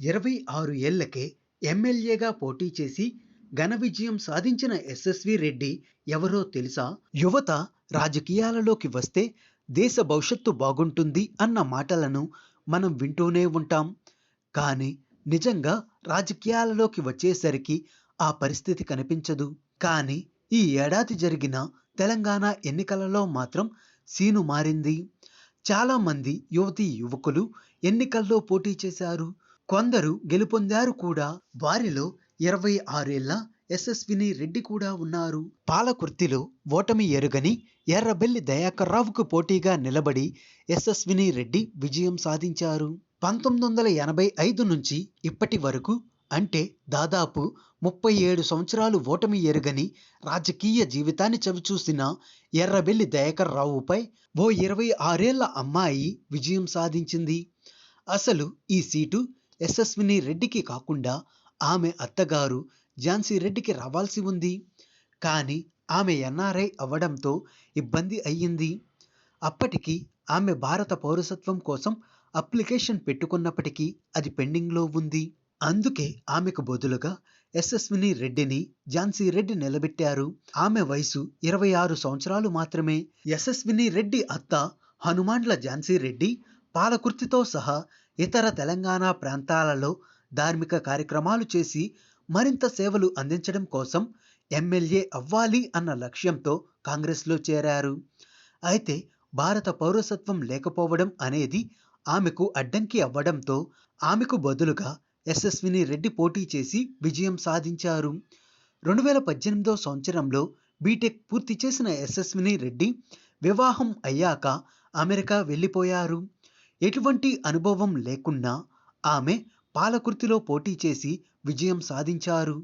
26 ఏళ్లకే ఎమ్మెల్యేగా పోటీ చేసి ఘన విజయం సాధించిన ఎస్ఎస్వి రెడ్డి ఎవరో తెలుసా? యువత రాజకీయాలలోకి వస్తే దేశ భవిష్యత్తు బాగుంటుంది అన్న మాటలను మనం వింటూనే ఉంటాం. కానీ నిజంగా రాజకీయాలలోకి వచ్చేసరికి ఆ పరిస్థితి కనిపించదు. కానీ ఈ ఏడాది జరిగిన తెలంగాణ ఎన్నికలలో మాత్రం సీను మారింది. చాలా మంది యువతీ యువకులు ఎన్నికల్లో పోటీ చేశారు. కొందరు గెలుపొందారు కూడా. వారిలో 26 ఏళ్ల యశస్విని రెడ్డి కూడా ఉన్నారు. పాలకుర్తిలో ఓటమి ఎరుగని ఎర్రబెల్లి దయాకర్ రావుకు పోటీగా నిలబడి యశస్విని రెడ్డి విజయం సాధించారు. 1985 నుంచి ఇప్పటి వరకు అంటే దాదాపు 37 సంవత్సరాలు ఓటమి ఎరుగని రాజకీయ జీవితాన్ని చవిచూసిన ఎర్రబెల్లి దయాకర్ రావుపై ఓ 26 ఏళ్ల అమ్మాయి విజయం సాధించింది. అసలు ఈ సీటు యశస్విని రెడ్డికి కాకుండా ఆమె అత్తగారు ఝాన్సీ రెడ్డికి రావాల్సి ఉంది. కానీ ఆమె ఎన్ఆర్ఐ అవ్వడంతో ఇబ్బంది అయ్యింది. అప్పటికి ఆమె భారత పౌరసత్వం కోసం అప్లికేషన్ పెట్టుకున్నప్పటికీ అది పెండింగ్లో ఉంది. అందుకే ఆమెకు బదులుగా యశస్విని రెడ్డిని ఝాన్సీ రెడ్డి నిలబెట్టారు. ఆమె వయసు 26 సంవత్సరాలు మాత్రమే. యశస్విని రెడ్డి అత్త హనుమాండ్ల ఝాన్సీ రెడ్డి పాలకుర్తితో సహా ఇతర తెలంగాణ ప్రాంతాలలో ధార్మిక కార్యక్రమాలు చేసి మరింత సేవలు అందించడం కోసం ఎమ్మెల్యే అవ్వాలి అన్న లక్ష్యంతో కాంగ్రెస్లో చేరారు. అయితే భారత పౌరసత్వం లేకపోవడం అనేది ఆమెకు అడ్డంకి అవ్వడంతో ఆమెకు బదులుగా యశస్విని రెడ్డి పోటీ చేసి విజయం సాధించారు. 2018 సంవత్సరంలో బీటెక్ పూర్తి చేసిన యశస్విని రెడ్డి వివాహం అయ్యాక అమెరికా వెళ్ళిపోయారు. ఎటువంటి అనుభవం లేకున్నా ఆమె పాలకుర్తిలో పోటీ చేసి విజయం సాధించారు.